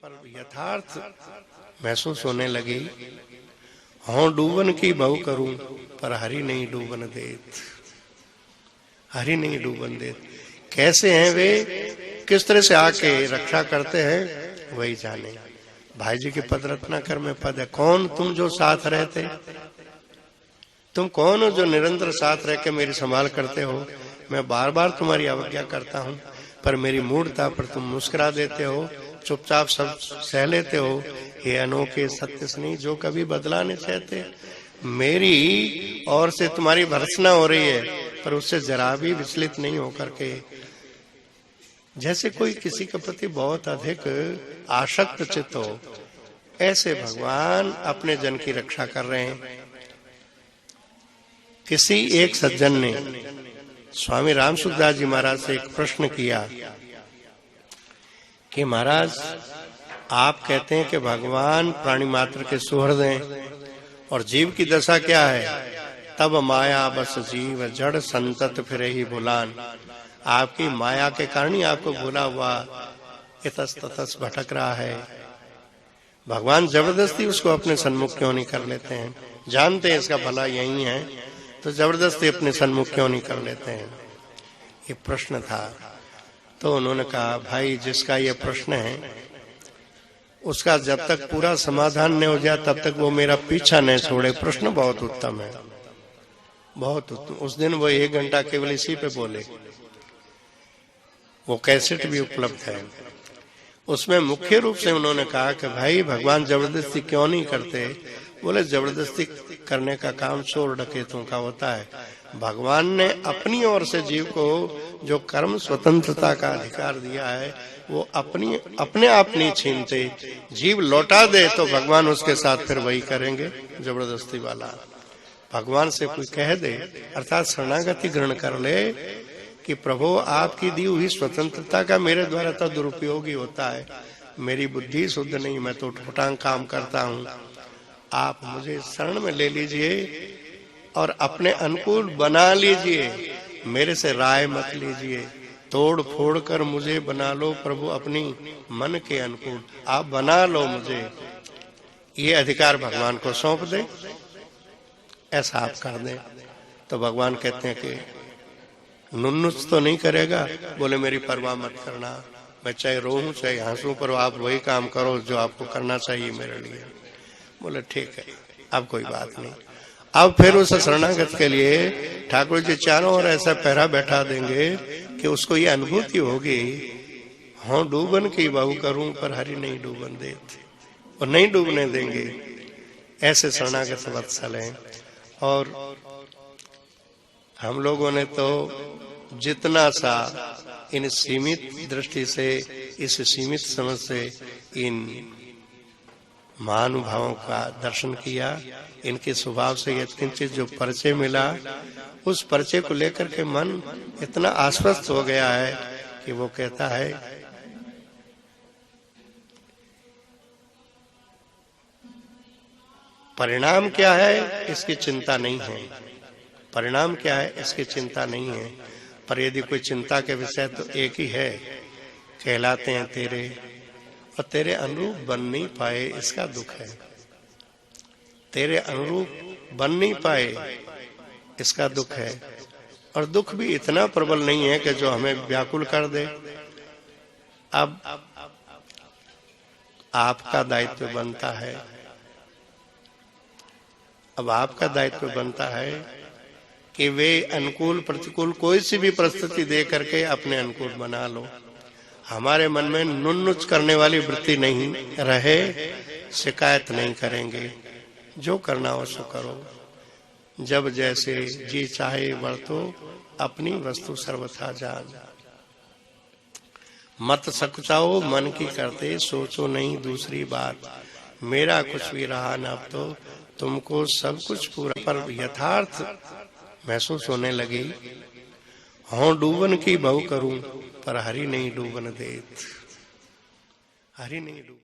पर यथार्थ महसूस होने लगी। हों डूबन की बहु करूं पर हरि नहीं डूबन देत, हरि नहीं डूबन देत। कैसे हैं वे, किस तरह से आके रक्षा करते हैं वही जाने। भाई जी के पद रत्नाकर में पद है, कौन तुम जो साथ रहते, तुम कौन हो जो निरंतर साथ रह के मेरी संभाल करते हो। मैं बार बार तुम्हारी अवज्ञा करता हूँ पर मेरी मूढ़ता पर तुम मुस्कुरा देते हो, चुपचाप सब सह लेते हो। हे अनोखे सत्य स्नेही जो कभी बदला नहीं चाहते, मेरी ओर से तुम्हारी भर्त्सना हो रही है पर उससे जरा भी विचलित नहीं होकर के, जैसे कोई किसी के प्रति बहुत अधिक आसक्त चित्त हो, ऐसे भगवान अपने जन की रक्षा कर रहे हैं। किसी एक सज्जन ने स्वामी राम सुखदास जी महाराज से एक प्रश्न किया कि महाराज आप कहते हैं कि भगवान प्राणी मात्र के सुहृद हैं और जीव की दशा क्या है, तब माया बस जीव जड़ संतत फिरे ही भुलान। आपकी माया के कारण ही आपको भूला हुआ इतस ततस भटक रहा है। भगवान जबरदस्ती उसको अपने सन्मुख क्यों नहीं कर लेते हैं, जानते हैं इसका भला यही है तो जबरदस्ती अपने सन्मुख क्यों नहीं कर लेते हैं। ये प्रश्न था। तो उन्होंने कहा भाई जिसका ये प्रश्न है उसका जब तक पूरा समाधान नहीं हो जाए तब तक वो मेरा पीछा नहीं छोड़े। प्रश्न बहुत उत्तम है, बहुत उत्तम। उस दिन वो 1 घंटा केवल इसी पे बोले, वो कैसेट भी उपलब्ध है। उसमें मुख्य रूप से उन्होंने कहा कि भाई भगवान जबरदस्ती क्यों नहीं करते। बोले जबरदस्ती करने का काम चोर डकैतों का होता है। भगवान ने अपनी ओर से जीव को जो कर्म स्वतंत्रता का अधिकार दिया है वो अपने आप नहीं छीनते। जीव लौटा दे तो भगवान उसके साथ फिर वही करेंगे जबरदस्ती वाला। भगवान से कोई कह दे अर्थात शरणागति ग्रहण कर ले कि प्रभु आपकी दी हुई स्वतंत्रता का मेरे द्वारा तो दुरुपयोग ही होता है, मेरी बुद्धि शुद्ध नहीं, मैं तो उठपटांग काम करता हूँ, आप मुझे शरण में ले लीजिए और अपने अनुकूल बना लीजिए, मेरे से राय मत लीजिए, तोड़ फोड़ कर मुझे बना लो प्रभु अपनी मन के अनुकूल, आप बना लो मुझे। ये अधिकार भगवान को सौंप दे, ऐसा आप कर दें तो भगवान कहते हैं कि नुन्नुच तो नहीं करेगा। बोले मेरी परवाह मत करना, मैं चाहे रोऊं चाहे हंसूं पर आप वही काम करो जो आपको करना चाहिए मेरे लिए। बोले ठीक है, अब कोई बात नहीं। अब फिर उस शरणागत के लिए ठाकुर जी चारों ओर ऐसा पहरा बैठा देंगे कि उसको ये अनुभूति होगी, हाँ डूबन की बहु करूं पर हरि नहीं डूबन देते, और नहीं डूबने देंगे। ऐसे शरणागत वत्सल हैं। और हम लोगों ने तो जितना सा इन सीमित दृष्टि से, इस सीमित समझ से इन महानुभावों का दर्शन किया, इनके स्वभाव से यत्किंचित जो परिचय मिला, उस परिचय को लेकर के मन इतना आश्वस्त हो गया है कि वो कहता है परिणाम क्या है इसकी चिंता नहीं है, परिणाम क्या है इसकी चिंता नहीं है, पर यदि कोई चिंता के विषय तो एक ही है, कहलाते हैं तेरे और तेरे अनुरूप बन नहीं पाए इसका दुख है। तेरे अनुरूप बन नहीं पाए इसका दुख है। और दुख भी इतना प्रबल नहीं है कि जो हमें व्याकुल कर दे। अब आपका दायित्व बनता है, अब आपका दायित्व बनता है कि वे अनुकूल प्रतिकूल कोई सी भी परिस्थिति दे करके अपने अनुकूल बना लो। हमारे मन में नुन्नुच करने वाली वृत्ति नहीं रहे, शिकायत नहीं करेंगे, जो करना हो सो करो, जब जैसे जी चाहे बरतो, अपनी वस्तु सर्वथा जान। मत सकुचाओ मन की करते, सोचो नहीं दूसरी बात, मेरा कुछ भी रहा न अब तो तुमको सब कुछ पूरा। पर यथार्थ महसूस होने लगी, हों डूबन की बहु करूं पर हरि नहीं डूबन देत, हरि नहीं डूब